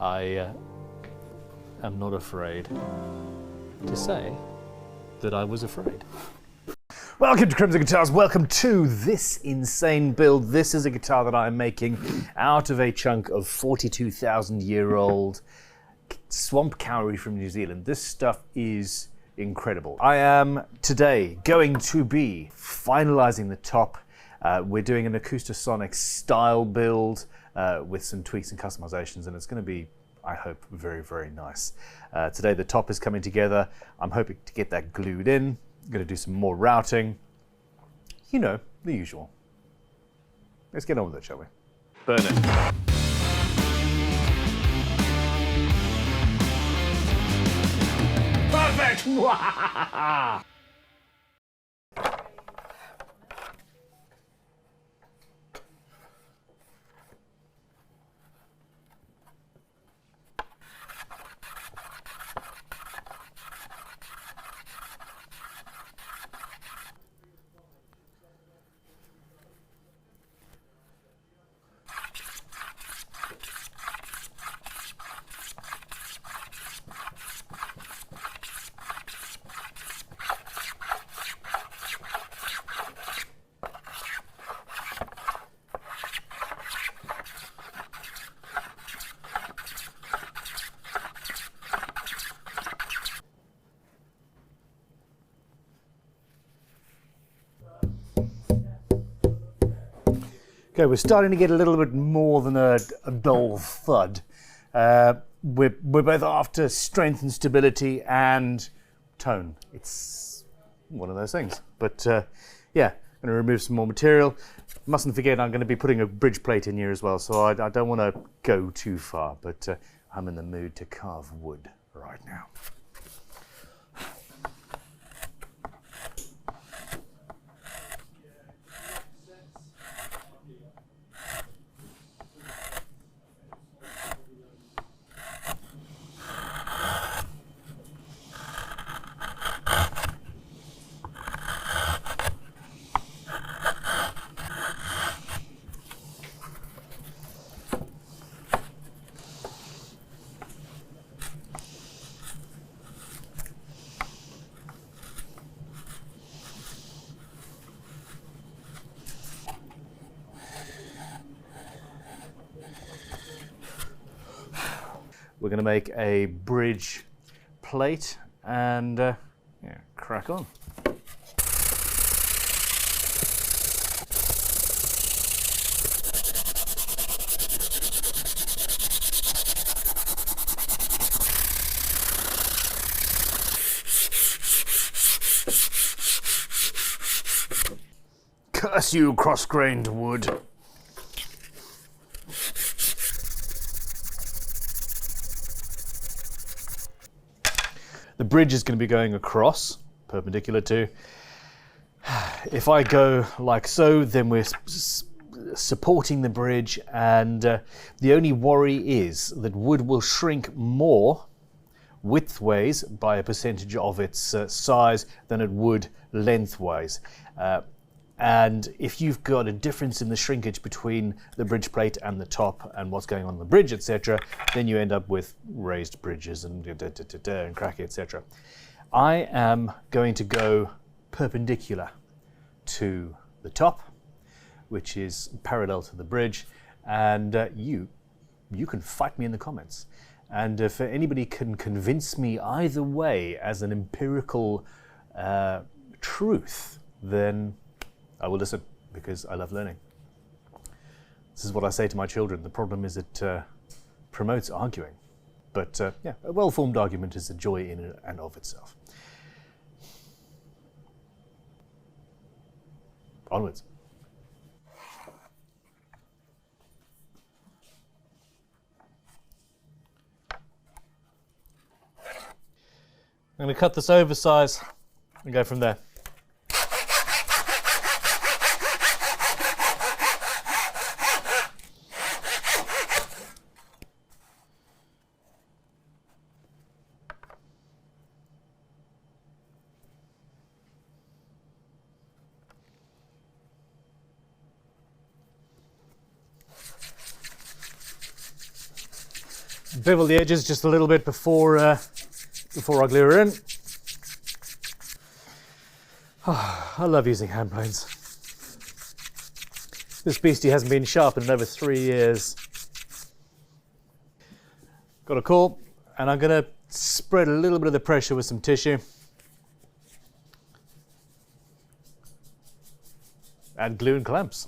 I am not afraid to say that I was afraid. Welcome to Crimson Guitars, welcome to this insane build. This is a guitar that I'm making out of a chunk of 42,000-year-old swamp kauri from New Zealand. This stuff is incredible. I am today going to be finalizing the top. We're doing an Acoustasonic style build with some tweaks and customizations, and it's going to be, I hope, very, very nice. Today the top is coming together. I'm hoping to get that glued in. I'm going to do some more routing. You know, the usual. Let's get on with it, shall we? Burn it. Perfect! Okay, we're starting to get a little bit more than a dull thud. We're both after strength and stability and tone. It's one of those things. But yeah, I'm going to remove some more material. Mustn't forget I'm going to be putting a bridge plate in here as well, so I don't want to go too far, but I'm in the mood to carve wood right now. We're going to make a bridge plate and yeah, crack on. Curse you, cross-grained wood. The bridge is going to be going across, perpendicular to. If I go like so, then we're supporting the bridge, and the only worry is that wood will shrink more widthways by a percentage of its size than it would lengthwise. And if you've got a difference in the shrinkage between the bridge plate and the top and what's going on the bridge, etc., then you end up with raised bridges and cracky, etc. I am going to go perpendicular to the top, which is parallel to the bridge, and you can fight me in the comments. And if anybody can convince me either way as an empirical truth, then I will listen, because I love learning. This is what I say to my children. The problem is it promotes arguing. But yeah, a well-formed argument is a joy in and of itself. Onwards. I'm going to cut this oversize and go from there. Bevel the edges just a little bit before I glue her in. Oh, I love using hand planes. This beastie hasn't been sharpened in over 3 years. Got a core, and I'm going to spread a little bit of the pressure with some tissue. And glue and clamps.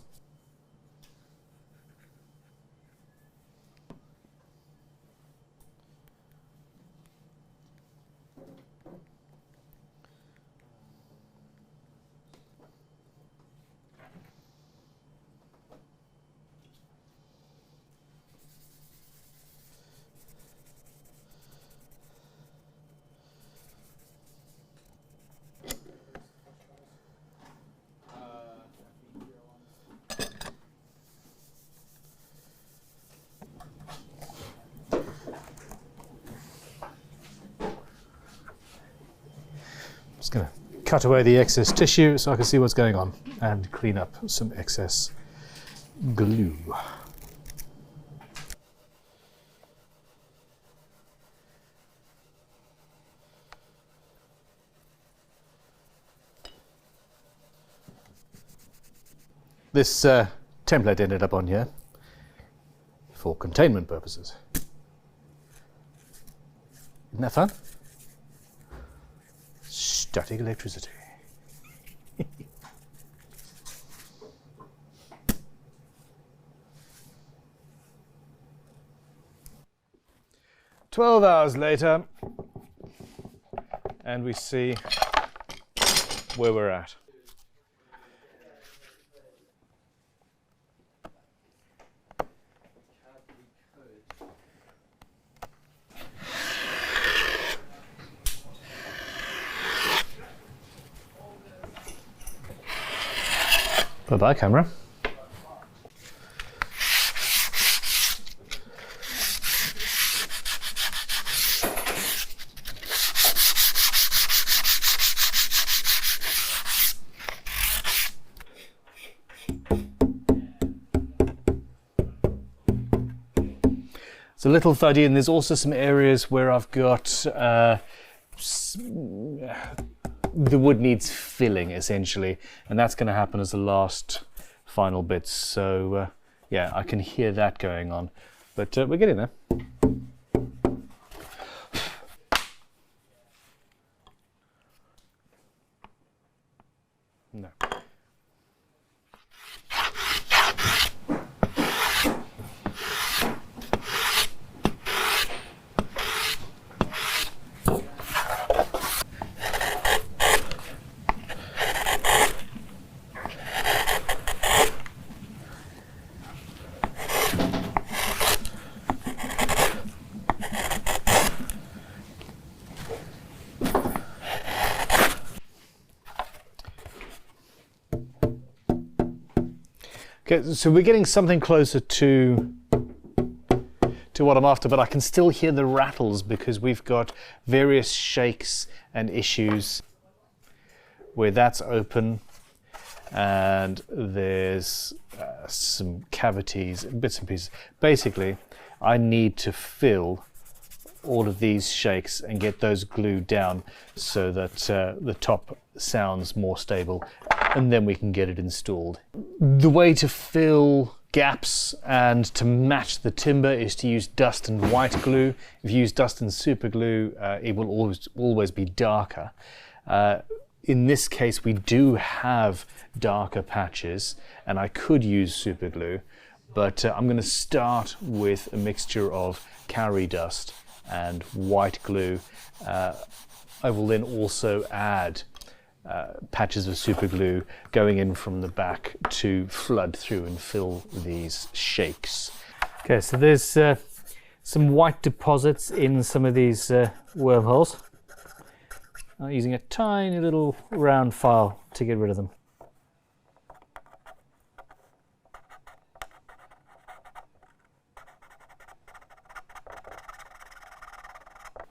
Just going to cut away the excess tissue so I can see what's going on and clean up some excess glue. This template ended up on here for containment purposes. Isn't that fun? Static electricity. 12 hours later, and we see where we're at. Bye-bye, camera. It's a little fuddy, and there's also some areas where I've got the wood needs filling, essentially, and that's going to happen as the last final bits. So yeah, I can hear that going on, but we're getting there. No. Okay, so we're getting something closer to what I'm after, but I can still hear the rattles because we've got various shakes and issues where that's open, and there's some cavities, bits and pieces. Basically, I need to fill all of these shakes and get those glued down so that the top sounds more stable, and then we can get it installed. The way to fill gaps and to match the timber is to use dust and white glue. If you use dust and super glue, it will always be darker. In this case, we do have darker patches, and I could use super glue, but I'm going to start with a mixture of Cowrie dust and white glue. I will then also add patches of super glue going in from the back to flood through and fill these shakes. Okay, so there's some white deposits in some of these wormholes. I'm using a tiny little round file to get rid of them.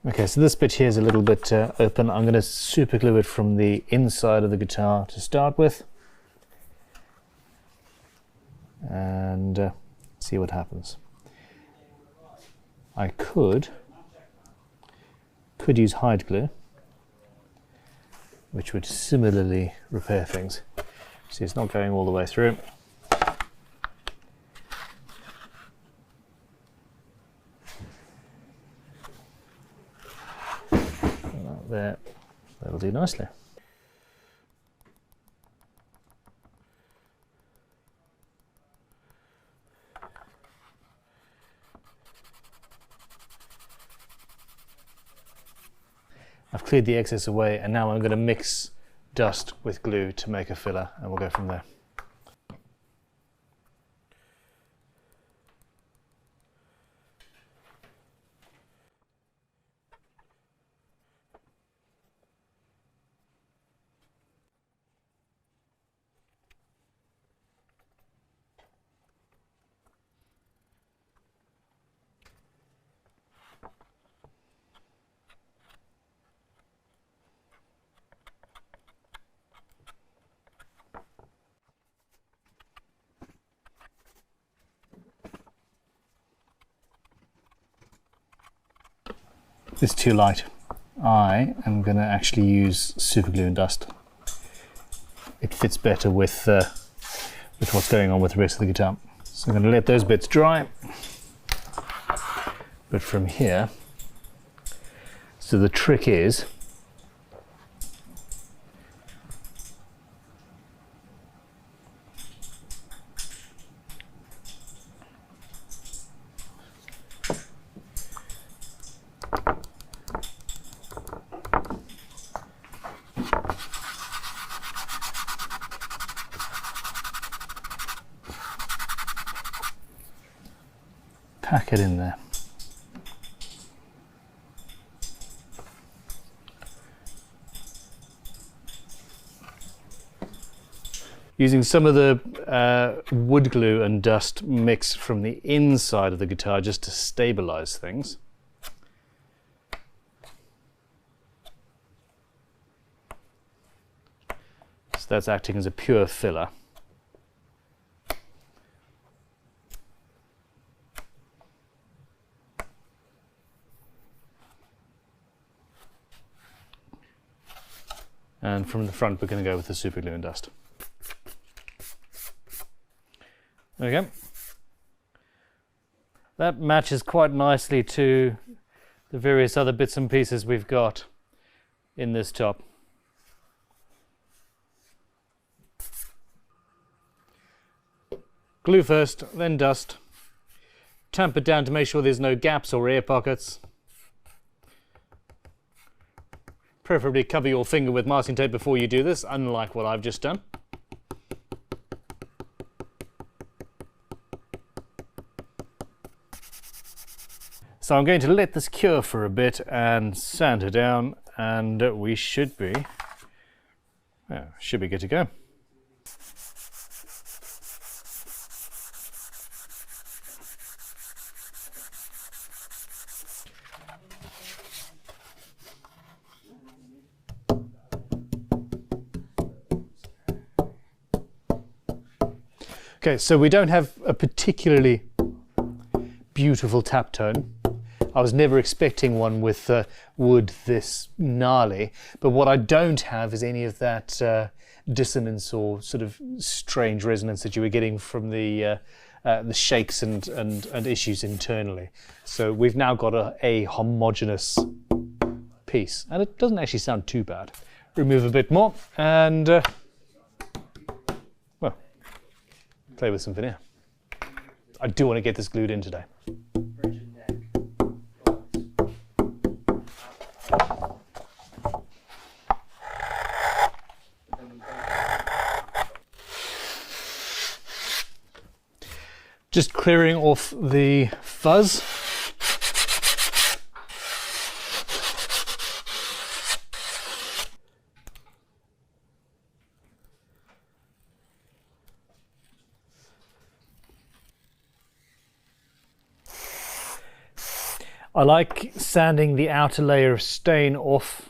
Okay, so this bit here is a little bit open. I'm going to super glue it from the inside of the guitar to start with, and see what happens. I could use hide glue, which would similarly repair things. See, it's not going all the way through. There, that'll do nicely. I've cleared the excess away, and now I'm going to mix dust with glue to make a filler, and we'll go from there. It's too light. I am going to actually use super glue and dust. It fits better with what's going on with the rest of the guitar. So I'm going to let those bits dry. But from here, so the trick is pack it in there. Using some of the wood glue and dust mix from the inside of the guitar just to stabilize things. So that's acting as a pure filler. And from the front, we're going to go with the super glue and dust. There we go. That matches quite nicely to the various other bits and pieces we've got in this top. Glue first, then dust. Tamp it down to make sure there's no gaps or air pockets. Preferably cover your finger with masking tape before you do this, unlike what I've just done. So I'm going to let this cure for a bit and sand it down, and we should be good to go. Okay, so we don't have a particularly beautiful tap tone. I was never expecting one with wood this gnarly, but what I don't have is any of that dissonance or sort of strange resonance that you were getting from the shakes and issues internally. So we've now got a homogeneous piece, and it doesn't actually sound too bad. Remove a bit more and well, play with some veneer. I do want to get this glued in today. Just clearing off the fuzz. I like sanding the outer layer of stain off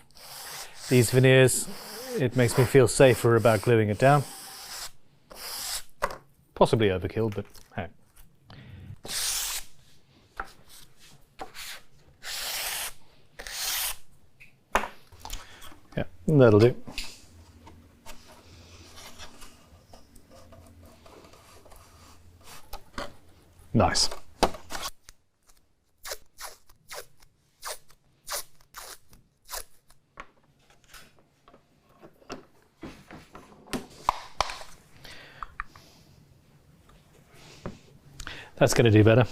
these veneers. It makes me feel safer about gluing it down. Possibly overkill, but hey. That'll do. Nice. That's going to do better.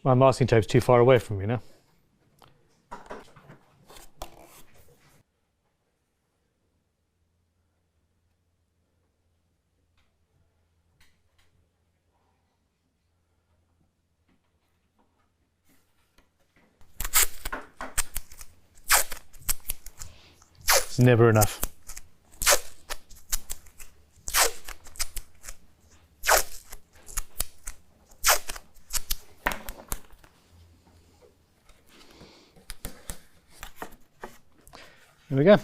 My masking tape's too far away from me now. It's never enough. There we go.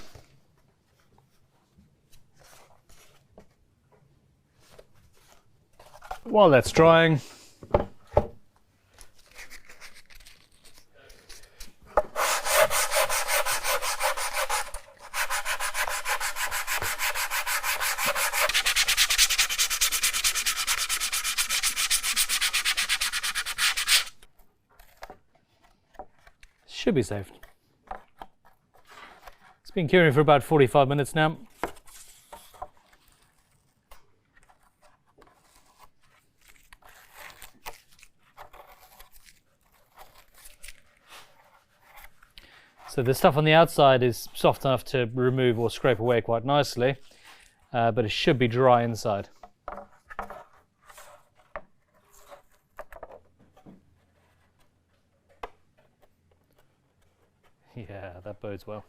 While that's drying, should be safe. Been curing for about 45 minutes now. So the stuff on the outside is soft enough to remove or scrape away quite nicely, but it should be dry inside. Yeah, that bodes well.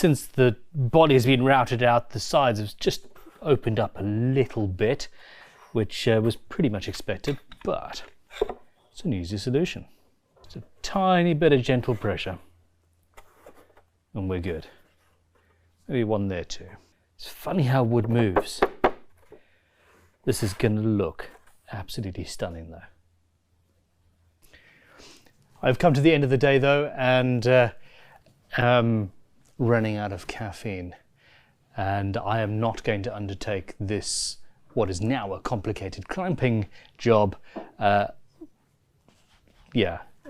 Since the body has been routed out, the sides have just opened up a little bit, which was pretty much expected, but it's an easy solution. It's a tiny bit of gentle pressure, and we're good. Maybe one there too. It's funny how wood moves. This is going to look absolutely stunning though. I've come to the end of the day though, and running out of caffeine, and I am not going to undertake this, what is now a complicated clamping job, yeah,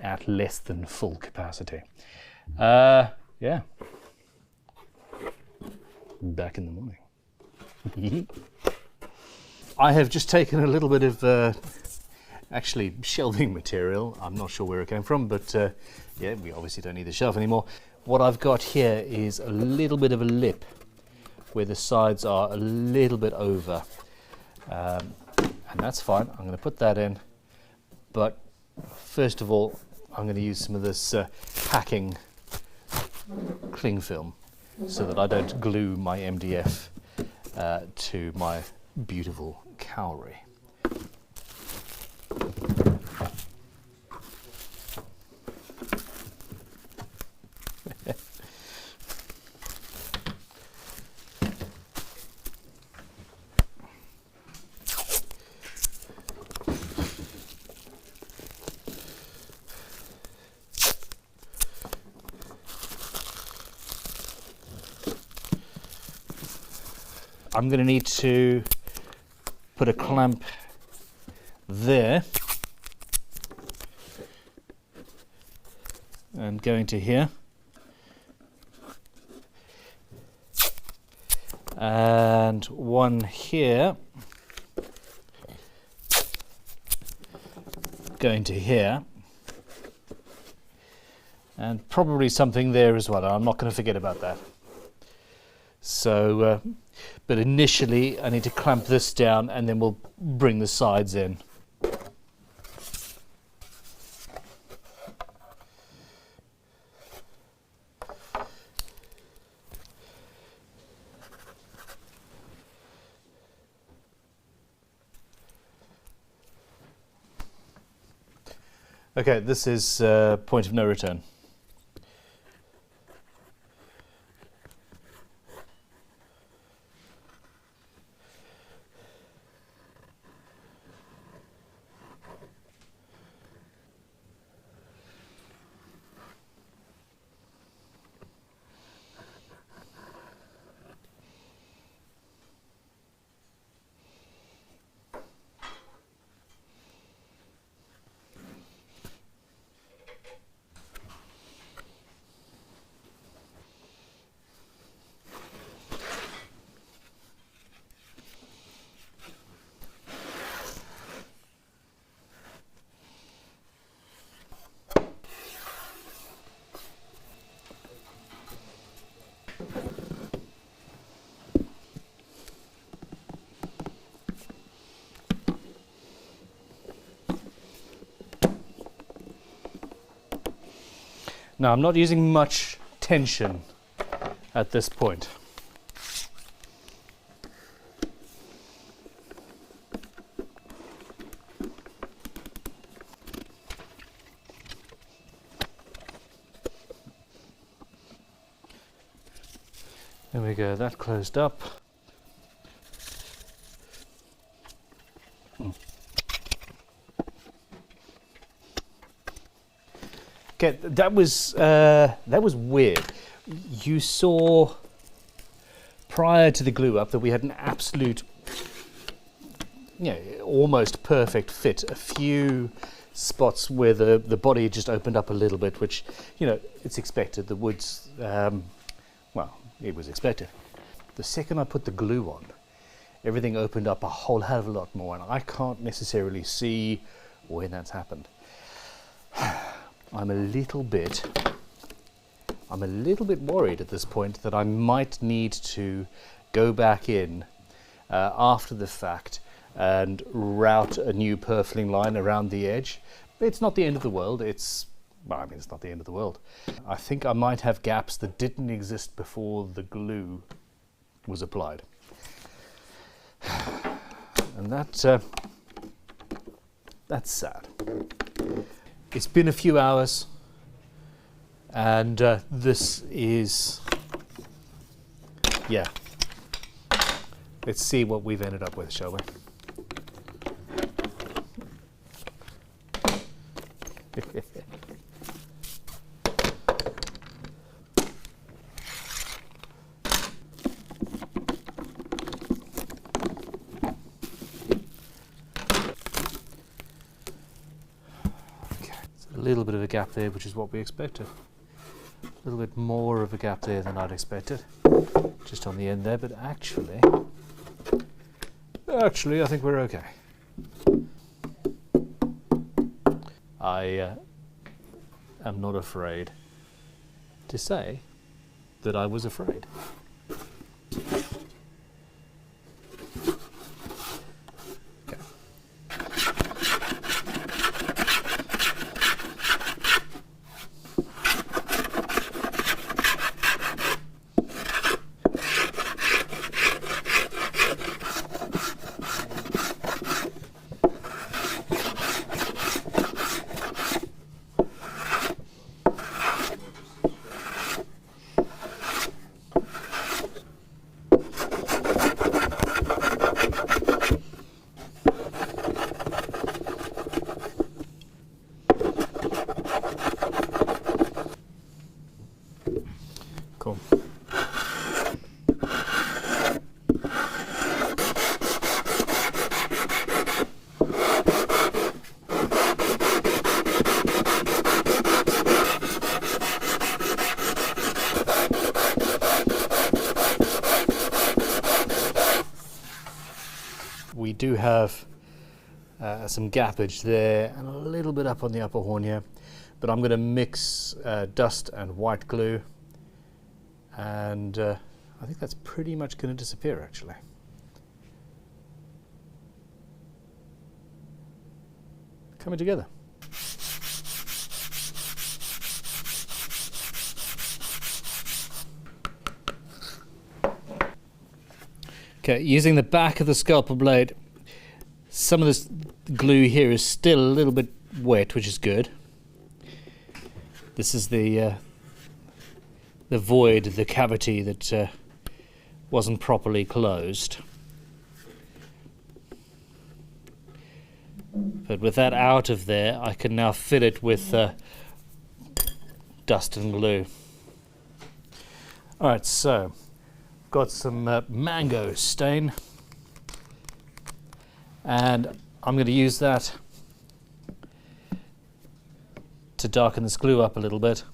at less than full capacity. Yeah, back in the morning. I have just taken a little bit of actually shelving material. I'm not sure where it came from, but yeah, we obviously don't need the shelf anymore. what I've got here is a little bit of a lip where the sides are a little bit over, and that's fine. I'm going to put that in, but first of all I'm going to use some of this packing cling film so that I don't glue my MDF to my beautiful cowrie. I'm going to need to put a clamp there and going to here, and one here going to here, and probably something there as well. I'm not going to forget about that. So but initially I need to clamp this down and then we'll bring the sides in. Okay, this is point of no return. Now, I'm not using much tension at this point. There we go, that closed up. Okay, that was weird. You saw prior to the glue up that we had an absolute, almost perfect fit. A few spots where the body just opened up a little bit, which, it's expected. The woods, well, it was expected. The second I put the glue on, everything opened up a whole hell of a lot more, and I can't necessarily see when that's happened. I'm a little bit worried at this point that I might need to go back in after the fact and route a new purfling line around the edge. It's not the end of the world. It's not the end of the world. I think I might have gaps that didn't exist before the glue was applied. And that's sad. It's been a few hours, and this is, yeah. Let's see what we've ended up with, shall we? A little bit of a gap there, which is what we expected. A little bit more of a gap there than I'd expected, just on the end there, but actually I think we're okay. I am not afraid to say that I was afraid. Cool. We do have some gappage there and a little bit up on the upper horn here, but I'm going to mix dust and white glue, and I think that's pretty much going to disappear actually. Coming together. Okay, using the back of the scalpel blade, some of this glue here is still a little bit wet, which is good. This is the void, the cavity that wasn't properly closed. But with that out of there, I can now fill it with dust and glue. Alright, so got some mango stain, and I'm going to use that to darken this glue up a little bit.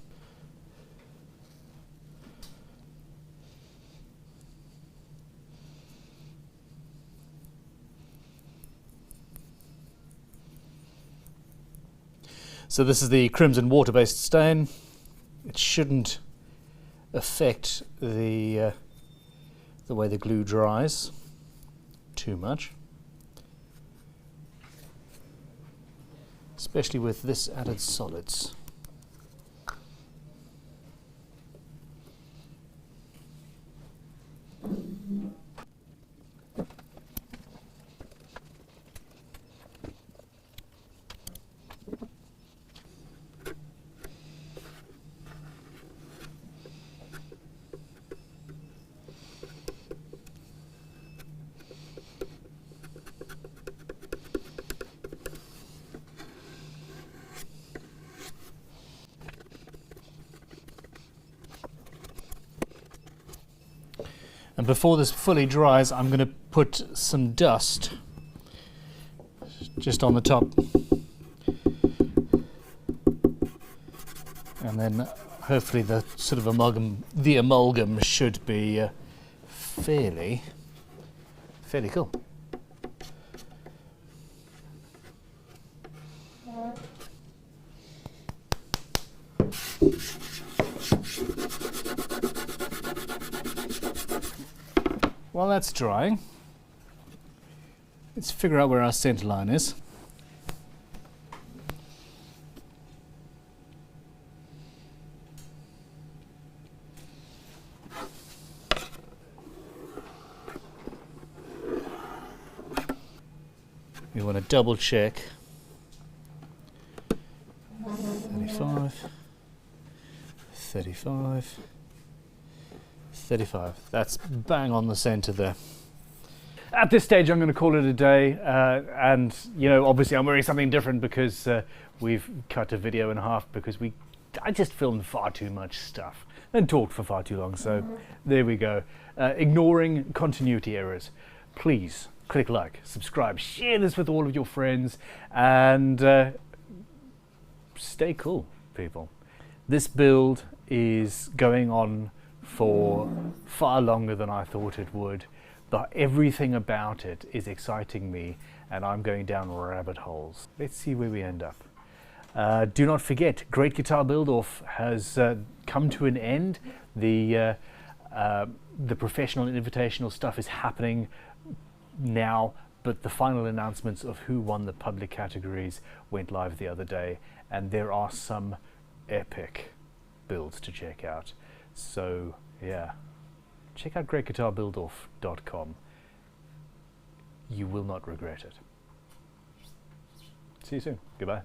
So this is the crimson water-based stain. It shouldn't affect the way the glue dries too much, especially with this added solids. And before this fully dries, I'm going to put some dust just on the top. And then hopefully the sort of amalgam should be fairly cool. While that's drying, let's figure out where our center line is. We want to double check. 35, 35. 35. That's bang on the center there. At this stage, I'm going to call it a day, and you know, obviously, I'm wearing something different because we've cut a video in half because I just filmed far too much stuff and talked for far too long. So there we go. Ignoring continuity errors. Please click like, subscribe, share this with all of your friends, and stay cool, people. This build is going on for far longer than I thought it would, but everything about it is exciting me, and I'm going down rabbit holes. Let's see where we end up. Do not forget, Great Guitar Build Off has come to an end. The professional and invitational stuff is happening now, but the final announcements of who won the public categories went live the other day, and there are some epic builds to check out. So yeah, check out greatguitarbuildoff.com. You will not regret it. See you soon. Goodbye.